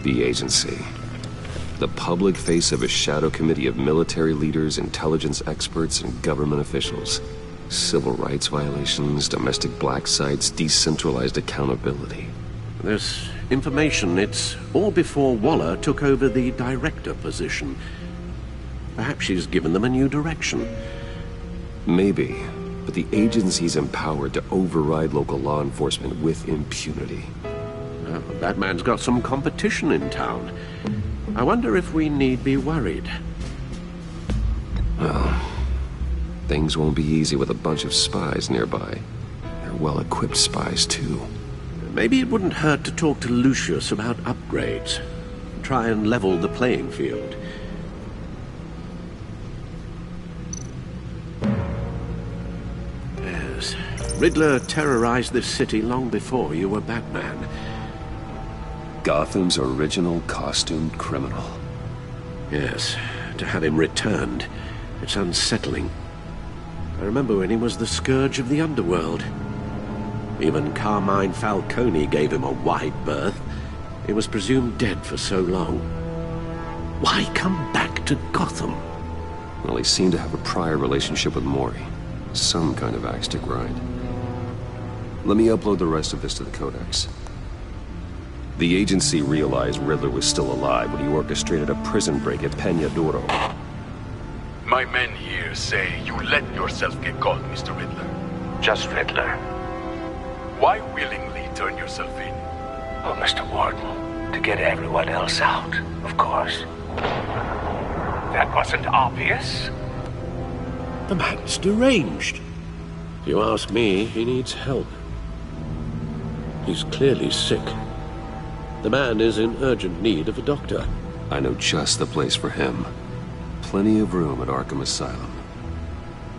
The agency. The public face of a shadow committee of military leaders, intelligence experts, and government officials. Civil rights violations, domestic black sites, decentralized accountability. This information, it's all before Waller took over the director position. Perhaps she's given them a new direction. Maybe, but the agency's empowered to override local law enforcement with impunity. Well, that man's got some competition in town. I wonder if we need be worried. Well, things won't be easy with a bunch of spies nearby. They're well-equipped spies, too. Maybe it wouldn't hurt to talk to Lucius about upgrades. Try and level the playing field. Yes, Riddler terrorized this city long before you were Batman. Gotham's original costumed criminal. Yes, to have him returned, it's unsettling. I remember when he was the scourge of the underworld. Even Carmine Falcone gave him a wide berth. He was presumed dead for so long. Why come back to Gotham? Well, he seemed to have a prior relationship with Mori. Some kind of axe to grind. Let me upload the rest of this to the Codex. The agency realized Riddler was still alive when he orchestrated a prison break at Peña Duro. My men here say you let yourself get caught, Mr. Riddler. Just Riddler. Why willingly turn yourself in? Oh, Mr. Warden, to get everyone else out, of course. That wasn't obvious. The man's deranged. If you ask me, he needs help. He's clearly sick. The man is in urgent need of a doctor. I know just the place for him. Plenty of room at Arkham Asylum.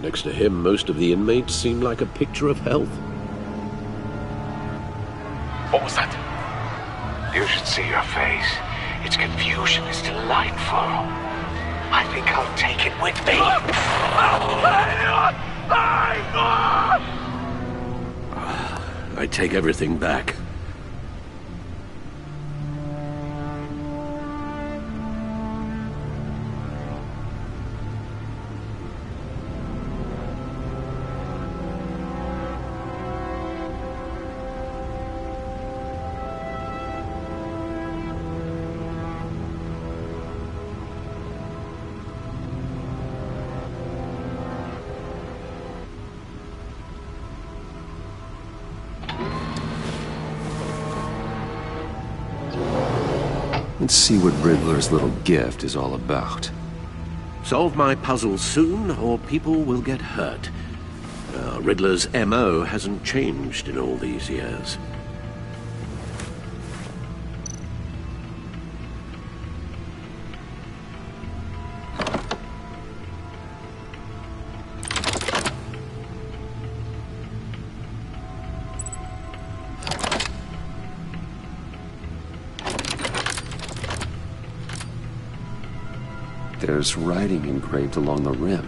Next to him, most of the inmates seem like a picture of health. What was that? You should see your face. Its confusion is delightful. I think I'll take it with me. I take everything back. Let's see what Riddler's little gift is all about. Solve my puzzle soon, or people will get hurt. Riddler's M.O. hasn't changed in all these years. There's writing engraved along the rim.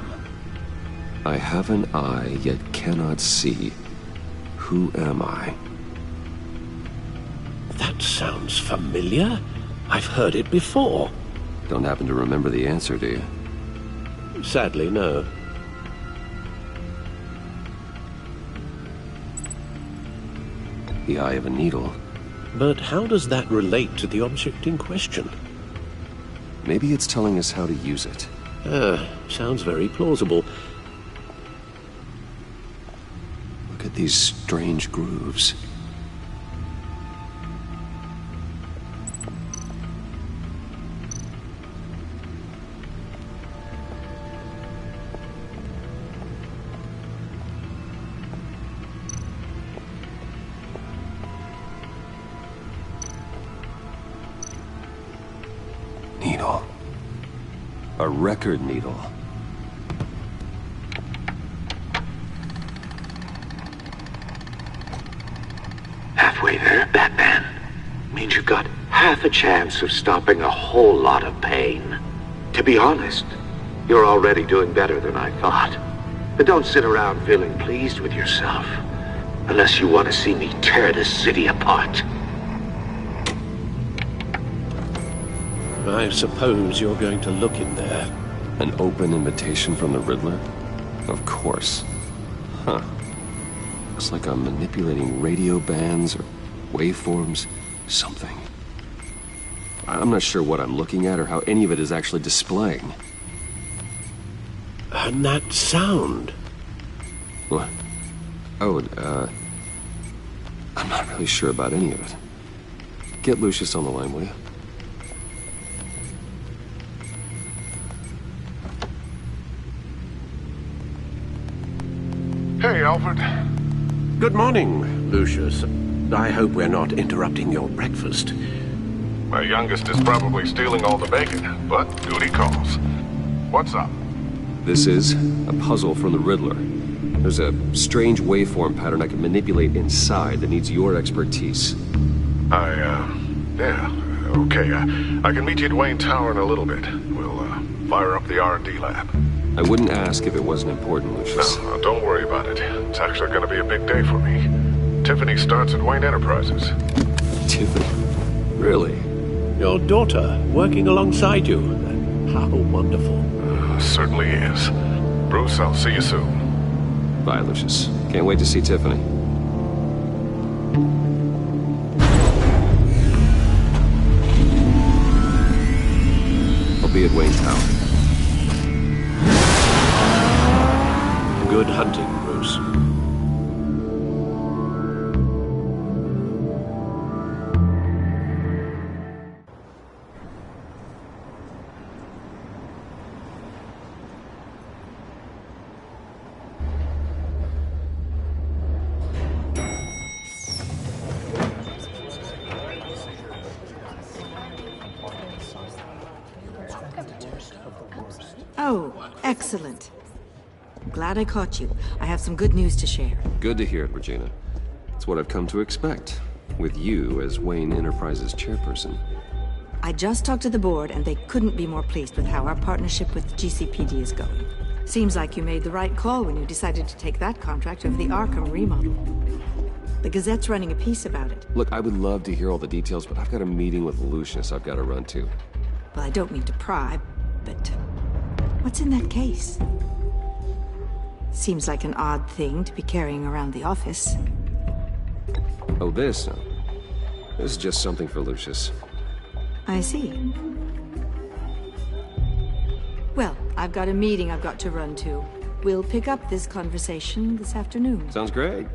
I have an eye, yet cannot see. Who am I? That sounds familiar. I've heard it before. Don't happen to remember the answer, do you? Sadly, no. The eye of a needle. But how does that relate to the object in question? Maybe it's telling us how to use it. Sounds very plausible. Look at these strange grooves. Needle. A record needle. Halfway there, Batman. Means you've got half a chance of stopping a whole lot of pain. To be honest, you're already doing better than I thought. But don't sit around feeling pleased with yourself. Unless you want to see me tear this city apart. I suppose you're going to look in there. An open invitation from the Riddler? Of course. Huh. Looks like I'm manipulating radio bands or waveforms. Something. I'm not sure what I'm looking at or how any of it is actually displaying. And that sound. What? Oh, I'm not really sure about any of it. Get Lucius on the line, will you? Hey, Alfred. Good morning, Lucius. I hope we're not interrupting your breakfast. My youngest is probably stealing all the bacon, but duty calls. What's up? This is a puzzle from the Riddler. There's a strange waveform pattern I can manipulate inside that needs your expertise. Yeah, okay. I can meet you at Wayne Tower in a little bit. We'll, fire up the R&D lab. I wouldn't ask if it wasn't important, Lucius. No, don't worry about it. It's actually gonna be a big day for me. Tiffany starts at Wayne Enterprises. Tiffany? Really? Your daughter working alongside you. How wonderful. Certainly is. Bruce, I'll see you soon. Bye, Lucius. Can't wait to see Tiffany. I'll be at Wayne Tower. Good hunting, Bruce. Oh, excellent. Glad I caught you. I have some good news to share. Good to hear it, Regina. It's what I've come to expect, with you as Wayne Enterprises chairperson. I just talked to the board, and they couldn't be more pleased with how our partnership with GCPD is going. Seems like you made the right call when you decided to take that contract over the Arkham remodel. The Gazette's running a piece about it. Look, I would love to hear all the details, but I've got a meeting with Lucius I've got to run to. Well, I don't mean to pry, but what's in that case? Seems like an odd thing to be carrying around the office. Oh, this? No. This is just something for Lucius. I see. Well, I've got a meeting I've got to run to. We'll pick up this conversation this afternoon. Sounds great.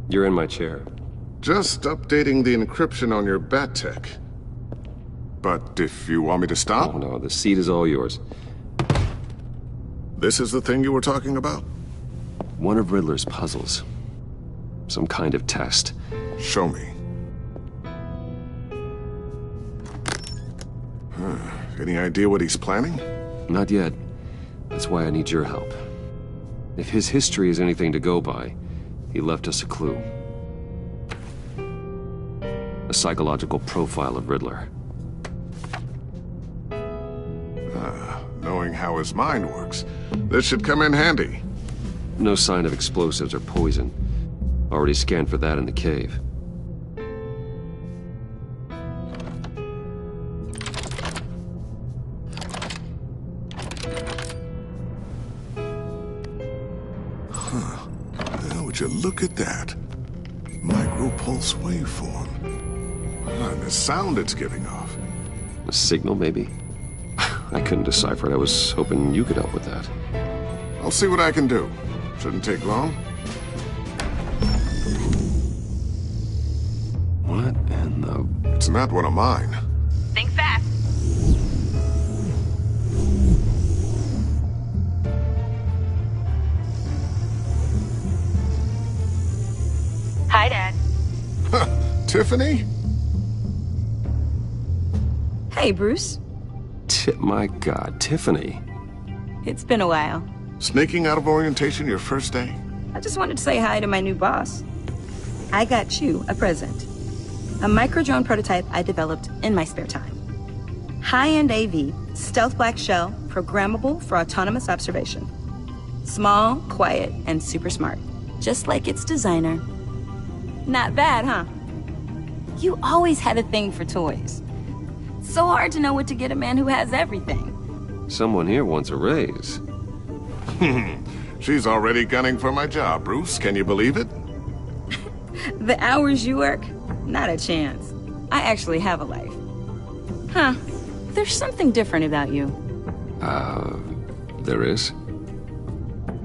You're in my chair. Just updating the encryption on your bat tech. But if you want me to stop, Oh no, the seat is all yours. this is the thing you were talking about? One of Riddler's puzzles. Some kind of test. Show me. Any idea what he's planning? Not yet. That's why I need your help. If his history is anything to go by, he left us a clue. A psychological profile of Riddler. Knowing how his mind works, this should come in handy. No sign of explosives or poison. Already scanned for that in the cave. Now, would you look at that? Micropulse waveform. And the sound it's giving off. A signal, maybe? I couldn't decipher it. I was hoping you could help with that. I'll see what I can do. Shouldn't take long. What in the... It's not one of mine. Think fast. Hi, Dad. Tiffany? Hey, Bruce. My God, Tiffany. It's been a while. Sneaking out of orientation your first day? I just wanted to say hi to my new boss. I got you a present. A micro-drone prototype I developed in my spare time. High-end AV, stealth black shell, programmable for autonomous observation. Small, quiet, and super smart. Just like its designer. Not bad, huh? You always had a thing for toys. So hard to know what to get a man who has everything. Someone here wants a raise. She's already gunning for my job, Bruce. Can you believe it? The hours you work? Not a chance. I actually have a life. Huh. There's something different about you. There is?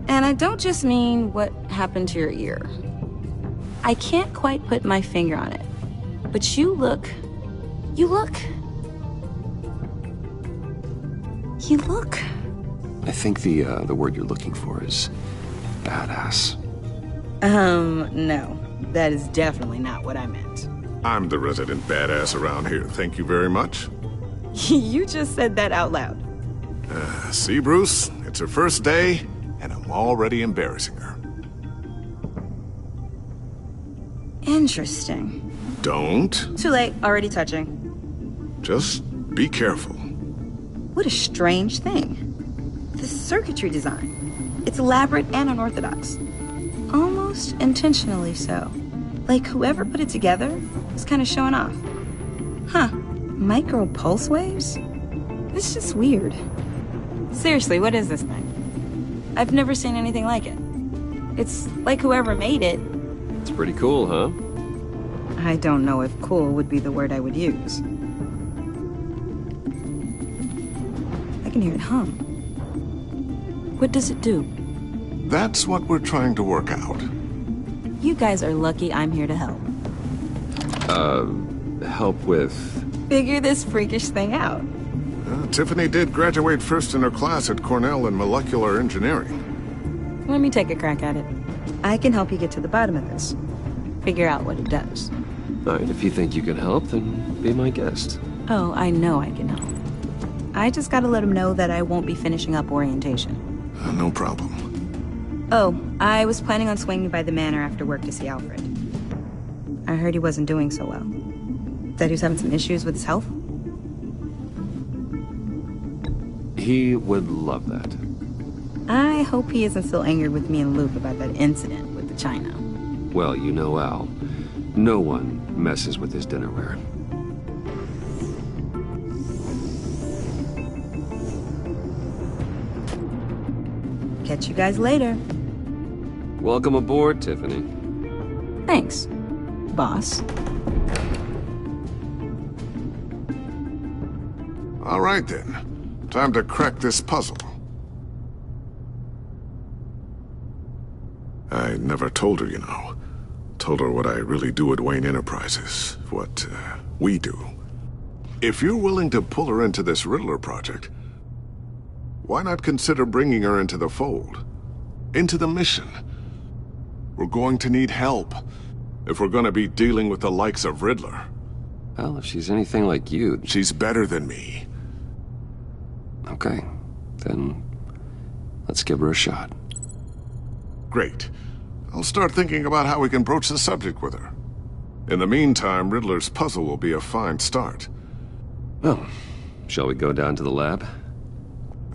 And I don't just mean what happened to your ear. I can't quite put my finger on it. But you look... I think the word you're looking for is badass. No. That is definitely not what I meant. I'm the resident badass around here. Thank you very much. You just said that out loud. See, Bruce? It's her first day, and I'm already embarrassing her. Interesting. Don't. Too late. Already touching. Just be careful. What a strange thing. The circuitry design. It's elaborate and unorthodox. Almost intentionally so. Like whoever put it together was kind of showing off. Huh. Micro pulse waves? It's just weird. Seriously, what is this thing? I've never seen anything like it. It's like whoever made it. It's pretty cool, huh? I don't know if cool would be the word I would use. I can hear it hum. What does it do? That's what we're trying to work out. You guys are lucky I'm here to help. Help with... Figure this freakish thing out. Tiffany did graduate first in her class at Cornell in molecular engineering. Let me take a crack at it. I can help you get to the bottom of this. Figure out what it does. All right, if you think you can help, then be my guest. Oh, I know I can help. I just gotta let him know that I won't be finishing up orientation. No problem. Oh, I was planning on swinging by the manor after work to see Alfred. I heard he wasn't doing so well. That he was having some issues with his health? He would love that. I hope he isn't still angered with me and Luke about that incident with the china. Well, you know Al. No one messes with his dinnerware. Catch you guys later. Welcome aboard, Tiffany. Thanks, boss. All right, then. Time to crack this puzzle. I never told her, you know. Told her what I really do at Wayne Enterprises. What, we do. If you're willing to pull her into this Riddler project, why not consider bringing her into the fold? Into the mission? We're going to need help if we're going to be dealing with the likes of Riddler. Well, if she's anything like you... She's better than me. Okay, then let's give her a shot. Great. I'll start thinking about how we can broach the subject with her. In the meantime, Riddler's puzzle will be a fine start. Well, shall we go down to the lab?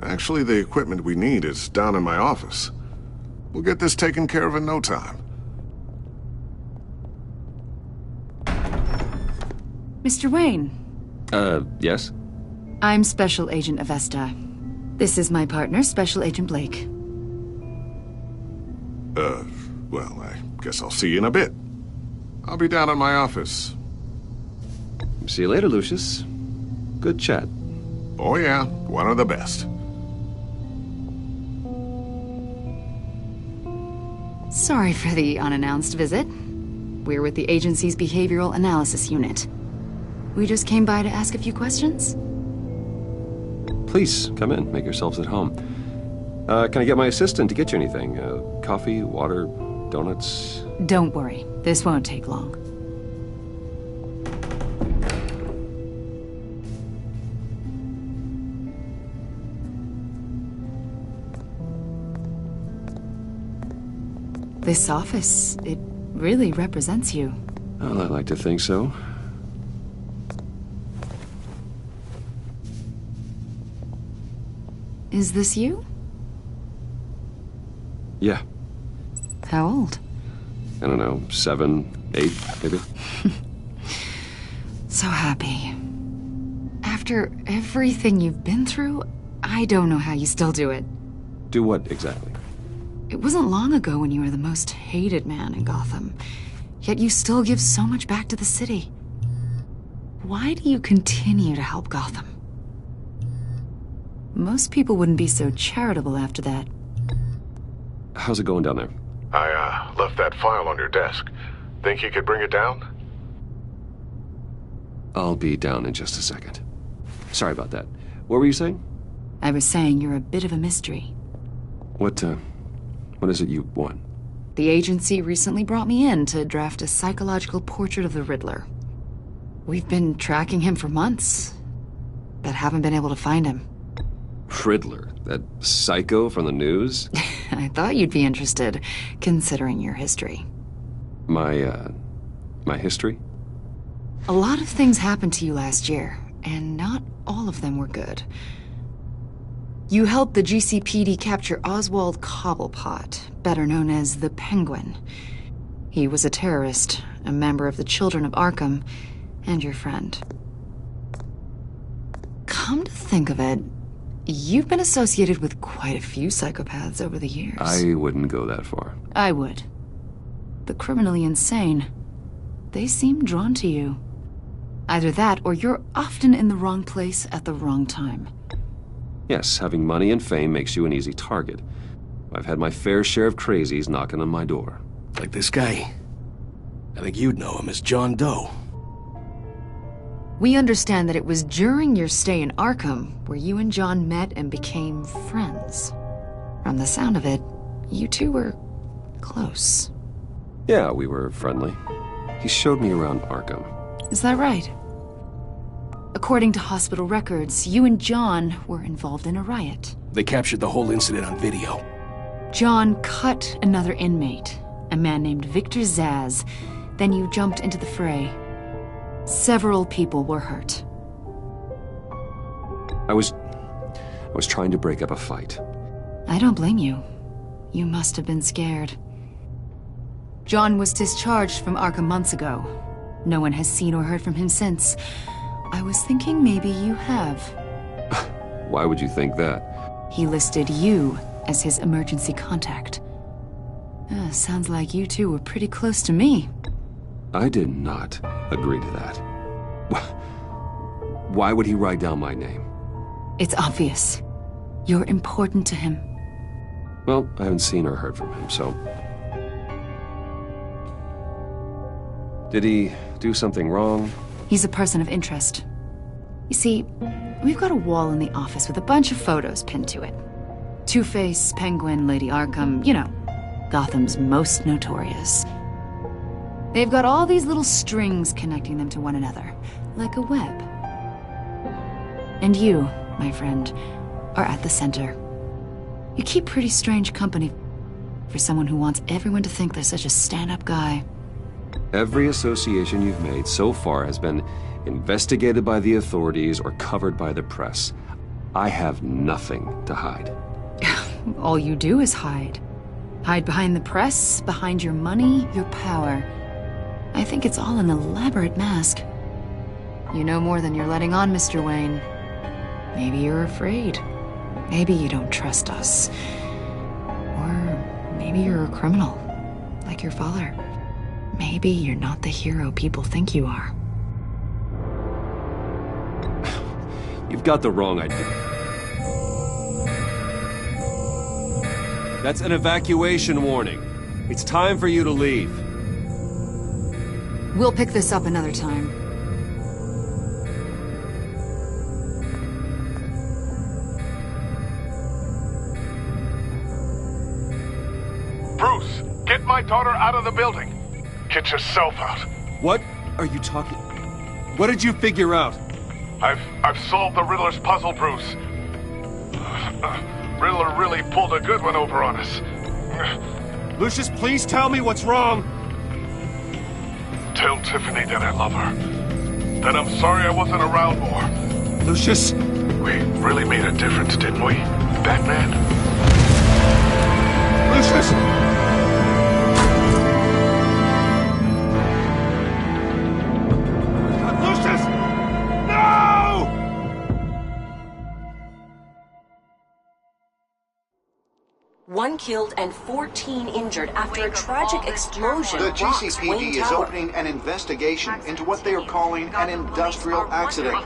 Actually, the equipment we need is down in my office. We'll get this taken care of in no time. Mr. Wayne. Yes? I'm Special Agent Avesta. This is my partner, Special Agent Blake. Well, I guess I'll see you in a bit. I'll be down in my office. See you later, Lucius. Good chat. Oh yeah, one of the best. Sorry for the unannounced visit. We're with the agency's Behavioral Analysis Unit. We just came by to ask a few questions. Please, come in. Make yourselves at home. Can I get my assistant to get you anything? Coffee, water, donuts? Don't worry. This won't take long. This office, it really represents you. Well, I like to think so. Is this you? Yeah. How old? I don't know, 7, 8, maybe? So happy. After everything you've been through, I don't know how you still do it. Do what, exactly? It wasn't long ago when you were the most hated man in Gotham, yet you still give so much back to the city. Why do you continue to help Gotham? Most people wouldn't be so charitable after that. How's it going down there? I left that file on your desk. Think you could bring it down? I'll be down in just a second. Sorry about that. What were you saying? I was saying you're a bit of a mystery. What is it you want? The agency recently brought me in to draft a psychological portrait of the Riddler. We've been tracking him for months, but haven't been able to find him. Riddler? That psycho from the news? I thought you'd be interested, considering your history. My history? A lot of things happened to you last year, and not all of them were good. You helped the GCPD capture Oswald Cobblepot, better known as the Penguin. He was a terrorist, a member of the Children of Arkham, and your friend. Come to think of it, you've been associated with quite a few psychopaths over the years. I wouldn't go that far. I would. The criminally insane. They seem drawn to you. Either that, or you're often in the wrong place at the wrong time. Yes, having money and fame makes you an easy target. I've had my fair share of crazies knocking on my door. Like this guy. I think you'd know him as John Doe. We understand that it was during your stay in Arkham where you and John met and became friends. From the sound of it, you two were close. Yeah, we were friendly. He showed me around Arkham. Is that right? According to hospital records, you and John were involved in a riot. They captured the whole incident on video. John cut another inmate, a man named Victor Zaz. Then you jumped into the fray. Several people were hurt. I was trying to break up a fight. I don't blame you. You must have been scared. John was discharged from Arkham months ago. No one has seen or heard from him since. I was thinking maybe you have. Why would you think that? He listed you as his emergency contact. Sounds like you two were pretty close to me. I did not agree to that. Why would he write down my name? It's obvious. You're important to him. Well, I haven't seen or heard from him, so... Did he do something wrong? He's a person of interest. You see, we've got a wall in the office with a bunch of photos pinned to it. Two-Face, Penguin, Lady Arkham, you know, Gotham's most notorious. They've got all these little strings connecting them to one another, like a web. And you, my friend, are at the center. You keep pretty strange company for someone who wants everyone to think they're such a stand-up guy. Every association you've made so far has been investigated by the authorities or covered by the press. I have nothing to hide. All you do is hide. Hide behind the press, behind your money, your power. I think it's all an elaborate mask. You know more than you're letting on, Mr. Wayne. Maybe you're afraid. Maybe you don't trust us. Or maybe you're a criminal, like your father. Maybe you're not the hero people think you are. You've got the wrong idea. That's an evacuation warning. It's time for you to leave. We'll pick this up another time. Bruce, get my daughter out of the building. Get yourself out. What are you talking... What did you figure out? I've solved the Riddler's puzzle, Bruce. Riddler really pulled a good one over on us. Lucius, please tell me what's wrong. Tell Tiffany that I love her. That I'm sorry I wasn't around more. Lucius? We really made a difference, didn't we? Batman? Lucius! Lucius! No! One killed and 14 injured after a tragic explosion The rocks Wayne GCPD is Tower. opening an investigation into what they are calling an industrial accident.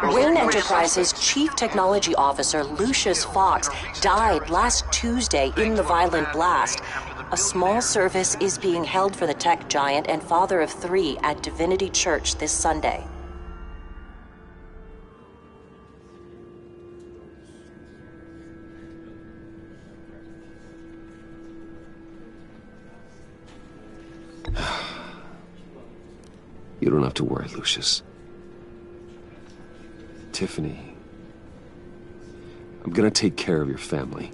Wayne Enterprises' Chief Technology Officer Lucius Fox died last Tuesday in the violent blast. A small service is being held for the tech giant and father of 3 at Divinity Church this Sunday. You don't have to worry, Lucius. Tiffany, I'm gonna take care of your family.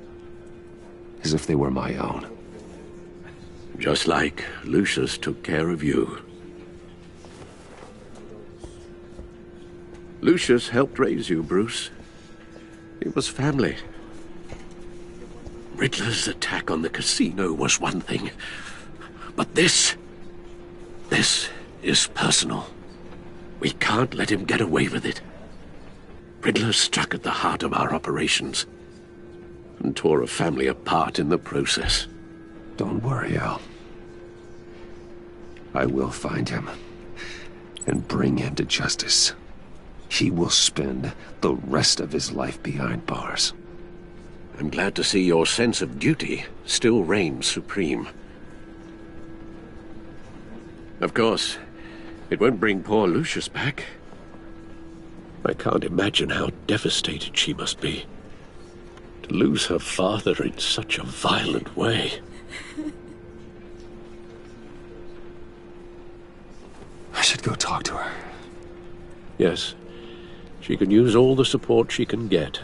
As if they were my own. Just like Lucius took care of you. Lucius helped raise you, Bruce. It was family. Riddler's attack on the casino was one thing. But this is personal. We can't let him get away with it. Riddler struck at the heart of our operations and tore a family apart in the process. Don't worry, Al. I will find him and bring him to justice. He will spend the rest of his life behind bars. I'm glad to see your sense of duty still reigns supreme. Of course, it won't bring poor Lucius back. I can't imagine how devastated she must be. To lose her father in such a violent way. I should go talk to her. Yes, she can use all the support she can get.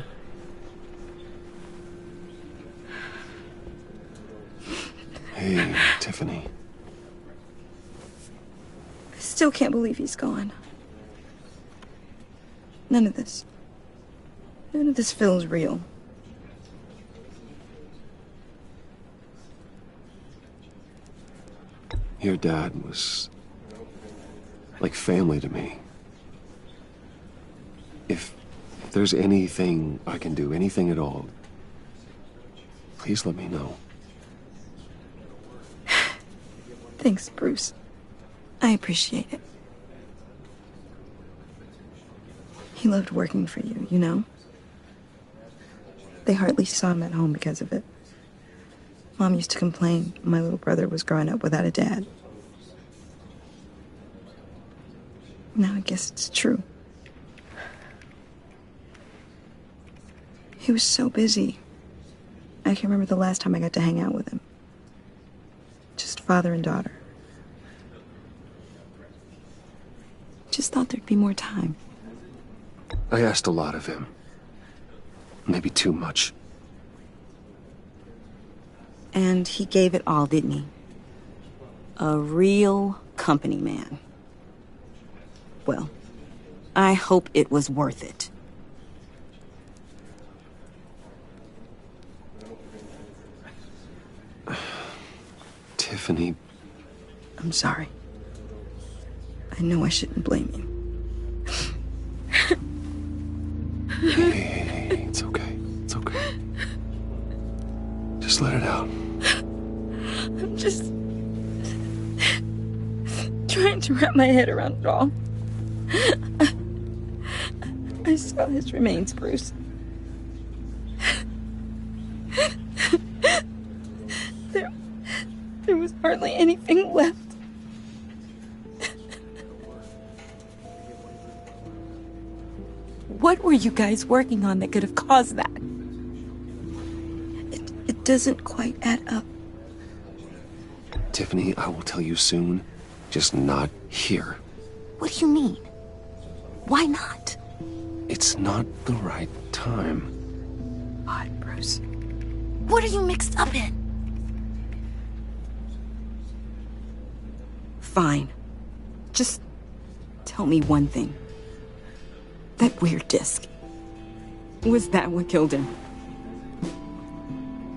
Hey, Tiffany. I still can't believe he's gone. None of this feels real. Your dad was like family to me. If there's anything I can do, anything at all, please let me know. Thanks, Bruce. I appreciate it. He loved working for you, you know? They hardly saw him at home because of it. Mom used to complain my little brother was growing up without a dad. Now I guess it's true. He was so busy. I can remember the last time I got to hang out with him. Just father and daughter. Just thought there'd be more time. I asked a lot of him. Maybe too much. And he gave it all, didn't he? A real company man. Well, I hope it was worth it. Tiffany. I'm sorry. I know I shouldn't blame you. Hey, it's okay. It's okay. Just let it out. I'm just trying to wrap my head around it all. I saw his remains, Bruce. There was hardly anything left. What were you guys working on that could have caused that? It doesn't quite add up. Tiffany, I will tell you soon. Just not here. What do you mean? Why not? It's not the right time. Odd, Bruce. What are you mixed up in? Fine. Just tell me one thing. That weird disc. Was that what killed him?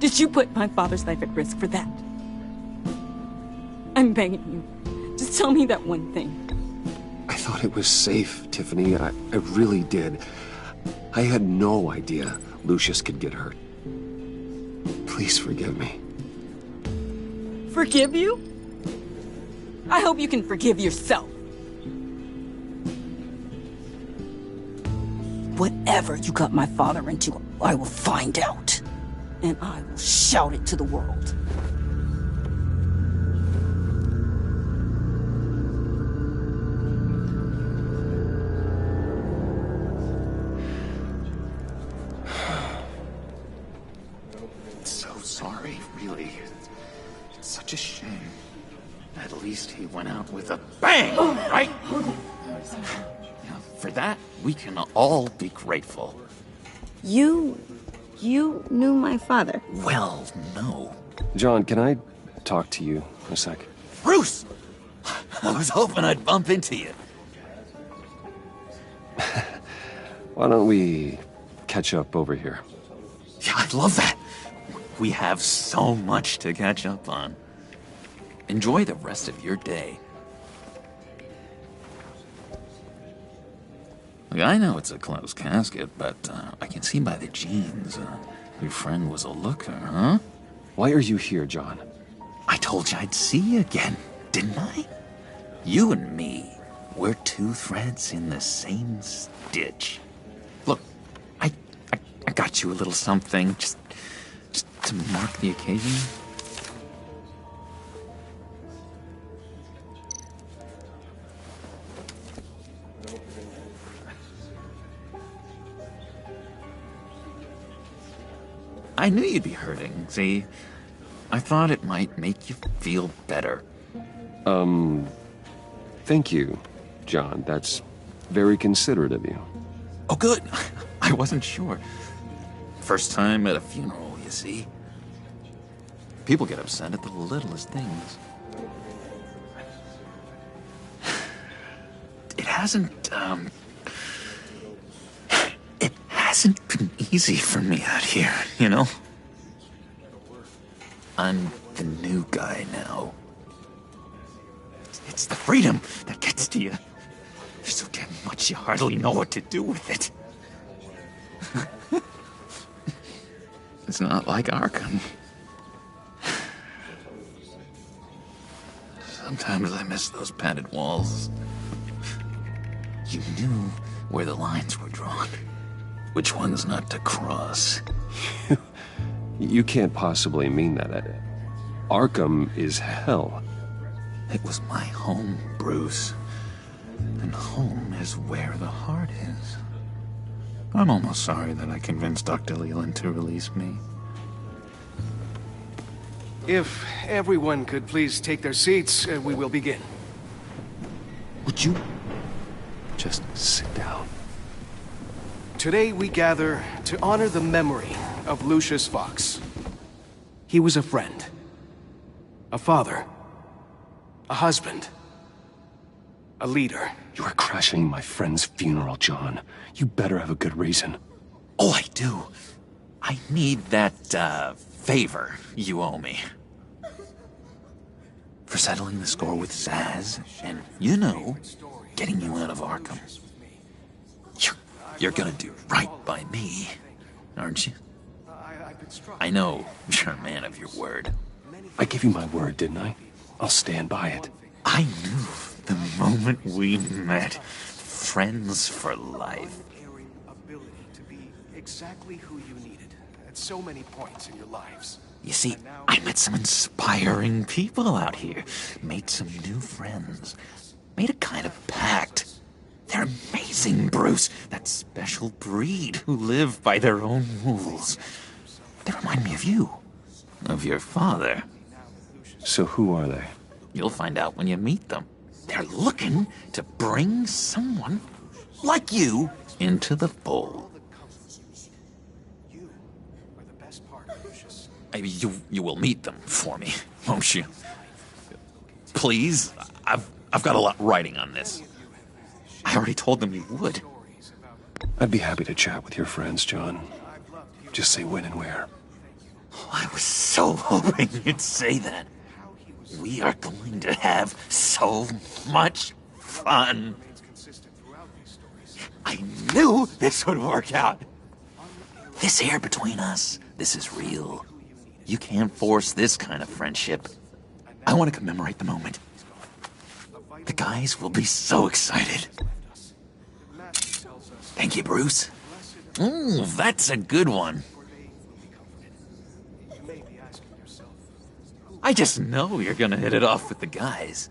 Did you put my father's life at risk for that? I'm begging you. Just tell me that one thing. I thought it was safe, Tiffany. I really did. I had no idea Lucius could get hurt. Please forgive me. Forgive you? I hope you can forgive yourself. Whatever you got my father into, I will find out. And I will shout it to the world. So sorry, really. It's such a shame. At least he went out with a bang, right? Now, for that, we can all be grateful. You knew my father? Well, no. John, can I talk to you a sec? Bruce! I was hoping I'd bump into you. Why don't we catch up over here? Yeah, I'd love that. We have so much to catch up on. Enjoy the rest of your day. Look, I know it's a closed casket, but I can see by the jeans, your friend was a looker, huh? Why are you here, John? I told you I'd see you again, didn't I? You and me, we're two threads in the same stitch. Look, I got you a little something, just to mark the occasion. I knew you'd be hurting, see? I thought it might make you feel better. Thank you, John. That's very considerate of you. Oh, good. I wasn't sure. First time at a funeral, you see? People get upset at the littlest things. It hasn't been easy for me out here, you know? I'm the new guy now. It's the freedom that gets to you. There's so damn much you hardly know what to do with it. It's not like Arkham. Sometimes I miss those padded walls. You knew where the lines were drawn. Which ones not to cross. You can't possibly mean that. Arkham is hell. It was my home, Bruce. And home is where the heart is. I'm almost sorry that I convinced Dr. Leland to release me. If everyone could please take their seats, we will begin. Would you just sit down? Today we gather to honor the memory of Lucius Fox. He was a friend, a father, a husband, a leader. You are crashing my friend's funeral, John. You better have a good reason. Oh, I do. I need that, favor you owe me. For settling the score with Zaz, and, you know, getting you out of Arkham. You're gonna do right by me, aren't you? I know you're a man of your word. I gave you my word, didn't I? I'll stand by it. I knew the moment we met. Friends for life. Ability to be exactly who you needed at so many points in your lives. You see, I met some inspiring people out here. Made some new friends. Made a kind of pact. They're amazing, Bruce. That special breed who live by their own rules. They remind me of you. Of your father. So who are they? You'll find out when you meet them. They're looking to bring someone like you into the fold. You will meet them for me, won't you? Please? I've got a lot writing on this. I already told them you would. I'd be happy to chat with your friends, John. Just say when and where. I was so hoping you'd say that. We are going to have so much fun. I knew this would work out. This air between us, this is real. You can't force this kind of friendship. I want to commemorate the moment. The guys will be so excited. Thank you, Bruce. Ooh, that's a good one. I just know you're gonna hit it off with the guys.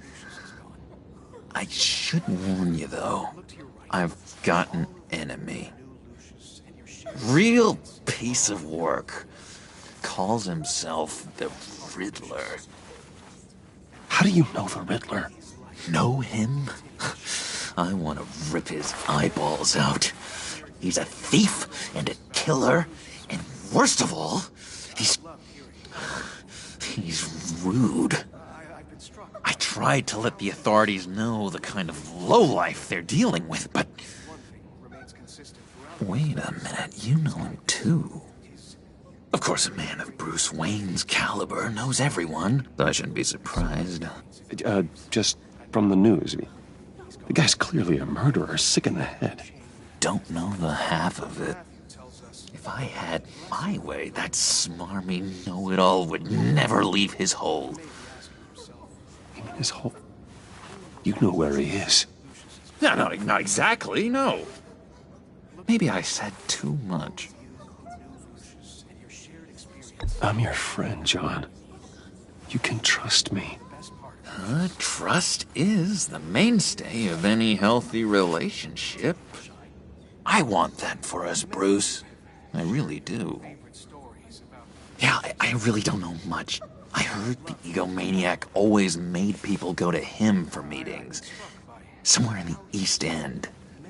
I should warn you, though. I've got an enemy. Real piece of work. Calls himself the Riddler. How do you know the Riddler? Know him? I want to rip his eyeballs out. He's a thief and a killer, and worst of all, he's rude. I tried to let the authorities know the kind of lowlife they're dealing with, but... Wait a minute, you know him too. Of course, a man of Bruce Wayne's caliber knows everyone, so I shouldn't be surprised. Just from the news. The guy's clearly a murderer, sick in the head. Don't know the half of it. If I had my way, that smarmy know-it-all would never leave his hole. You mean his hole? You know where he is. No, not exactly, no. Maybe I said too much. I'm your friend, John. You can trust me. Trust is the mainstay of any healthy relationship. I want that for us, Bruce. I really do. Yeah, I really don't know much. I heard the egomaniac always made people go to him for meetings. Somewhere in the East End.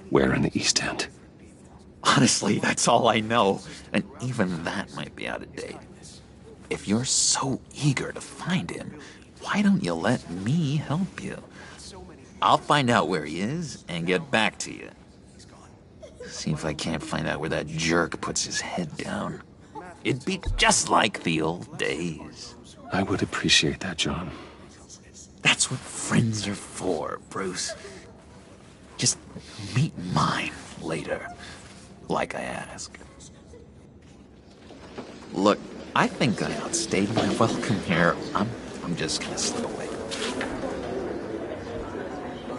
Where in the East End? Honestly, that's all I know. And even that might be out of date. If you're so eager to find him, why don't you let me help you? I'll find out where he is and get back to you. See if I can't find out where that jerk puts his head down. It'd be just like the old days. I would appreciate that, John. That's what friends are for, Bruce. Just meet mine later, like I asked. Look, I think I outstayed my welcome here. I'm just gonna slip away.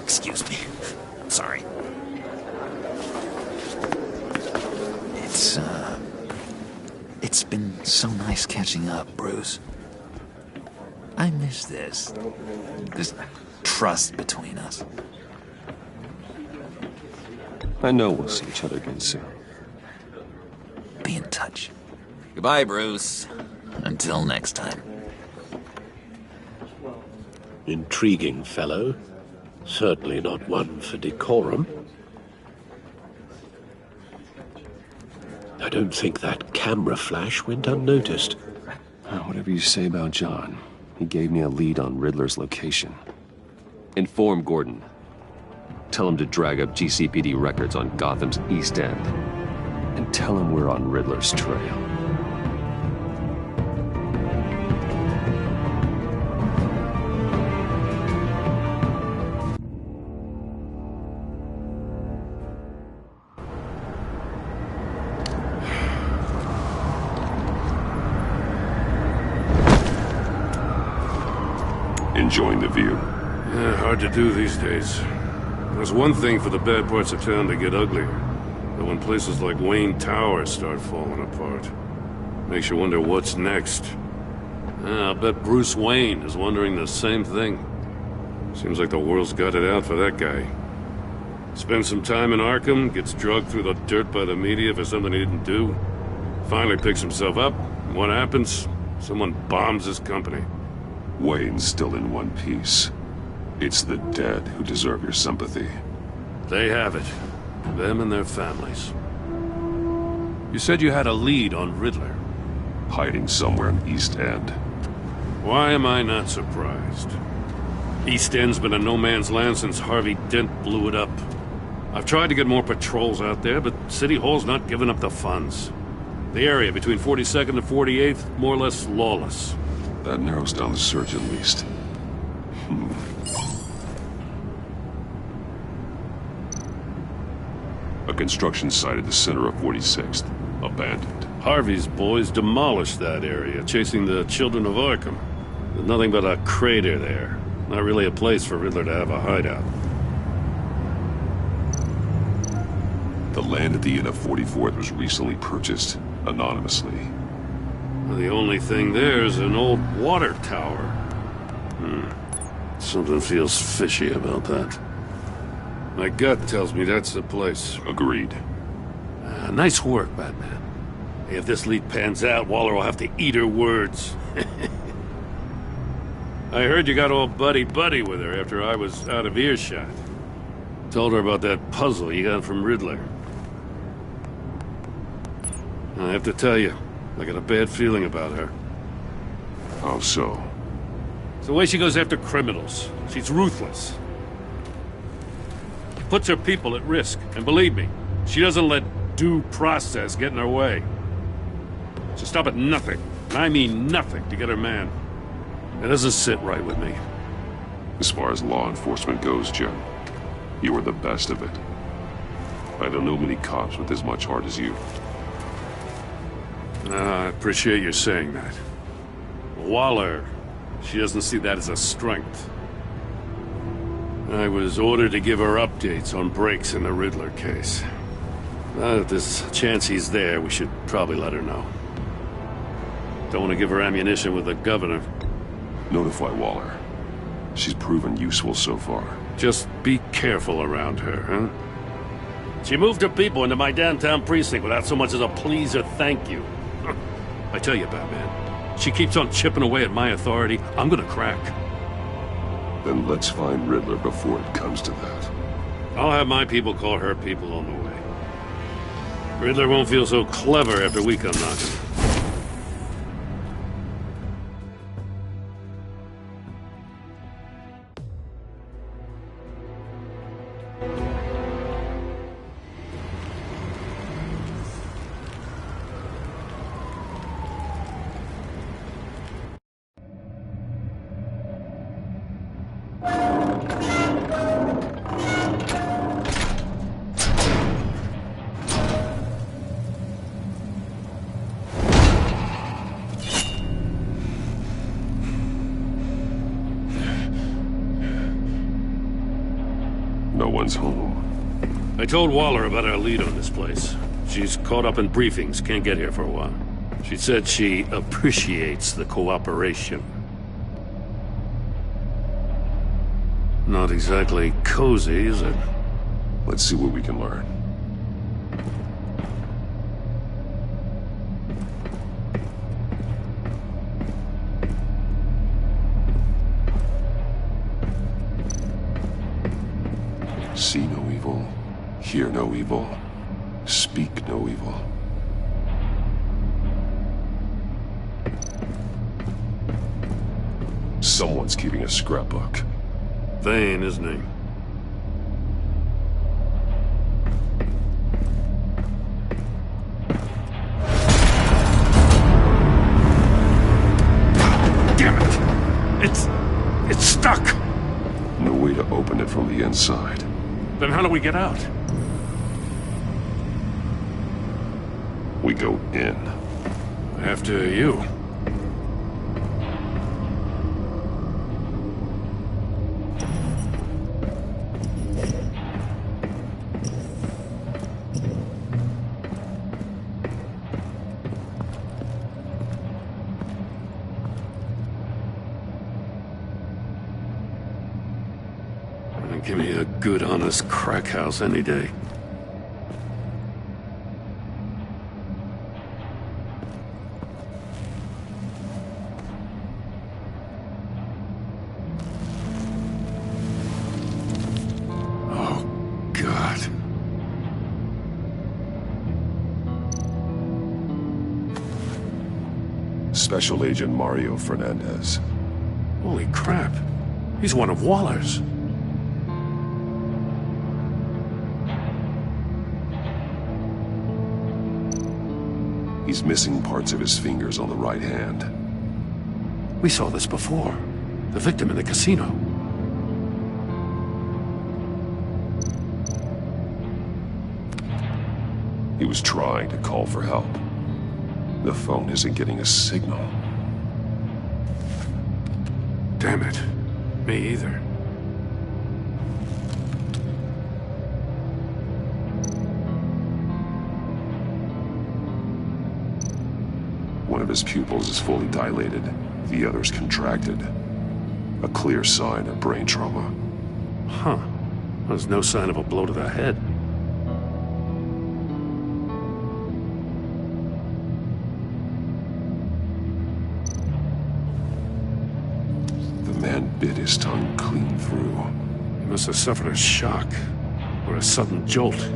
Excuse me. I'm sorry. It's been so nice catching up, Bruce. I miss this trust between us. I know we'll see each other again soon. Be in touch. Goodbye, Bruce. Until next time. Intriguing fellow. Certainly not one for decorum. I don't think that camera flash went unnoticed. Whatever you say about John, he gave me a lead on Riddler's location. Inform Gordon. Tell him to drag up GCPD records on Gotham's East End. And tell him we're on Riddler's trail. Enjoying the view? Yeah, hard to do these days. There's one thing for the bad parts of town to get uglier. But when places like Wayne Tower start falling apart, makes you wonder what's next. I'll bet Bruce Wayne is wondering the same thing. Seems like the world's got it out for that guy. Spends some time in Arkham, gets drugged through the dirt by the media for something he didn't do. Finally picks himself up, and what happens? Someone bombs his company. Wayne's still in one piece. It's the dead who deserve your sympathy. They have it. Them and their families. You said you had a lead on Riddler. Hiding somewhere in East End. Why am I not surprised? East End's been a no-man's land since Harvey Dent blew it up. I've tried to get more patrols out there, but City Hall's not giving up the funds. The area between 42nd and 48th, more or less lawless. That narrows down the search at least. A construction site at the center of 46th. Abandoned. Harvey's boys demolished that area, chasing the children of Arkham. There's nothing but a crater there. Not really a place for Riddler to have a hideout. The land at the end of 44th was recently purchased, anonymously. The only thing there is an old water tower. Something feels fishy about that. My gut tells me that's the place. Agreed. Nice work, Batman. If this lead pans out, Waller will have to eat her words. I heard you got all buddy-buddy with her after I was out of earshot. Told her about that puzzle you got from Riddler. I have to tell you, I got a bad feeling about her. How so? It's the way she goes after criminals. She's ruthless. Puts her people at risk, and believe me, she doesn't let due process get in her way. She'll stop at nothing, and I mean nothing, to get her man. It doesn't sit right with me. As far as law enforcement goes, Jim, you are the best of it. I don't know many cops with as much heart as you. I appreciate you saying that. Waller, she doesn't see that as a strength. I was ordered to give her updates on breaks in the Riddler case. If there's a chance he's there, we should probably let her know. Don't want to give her ammunition with the governor. Notify Waller. She's proven useful so far. Just be careful around her, huh? She moved her people into my downtown precinct without so much as a please or thank you. I tell you, Batman, she keeps on chipping away at my authority, I'm gonna crack. Then let's find Riddler before it comes to that. I'll have my people call her people on the way. Riddler won't feel so clever after we come knocking. No one's home. I told Waller about our lead on this place. She's caught up in briefings, can't get here for a while. She said she appreciates the cooperation. Not exactly cozy, is it? Let's see what we can learn. See no evil, hear no evil, speak no evil. Someone's keeping a scrapbook. Vane, isn't he? Damn it! It's stuck! No way to open it from the inside. Then how do we get out? We go in. After you. Give me a good, honest crack house any day. Oh, God. Special Agent Mario Fernandez. Holy crap. He's one of Waller's. He's missing parts of his fingers on the right hand. We saw this before. The victim in the casino. He was trying to call for help. The phone isn't getting a signal. Damn it. Me either. One of his pupils is fully dilated, the other's contracted. A clear sign of brain trauma. Huh. There's no sign of a blow to the head. The man bit his tongue clean through. He must have suffered a shock, or a sudden jolt.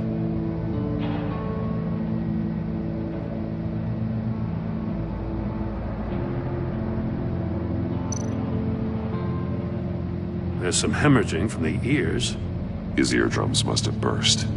There's some hemorrhaging from the ears. His eardrums must have burst.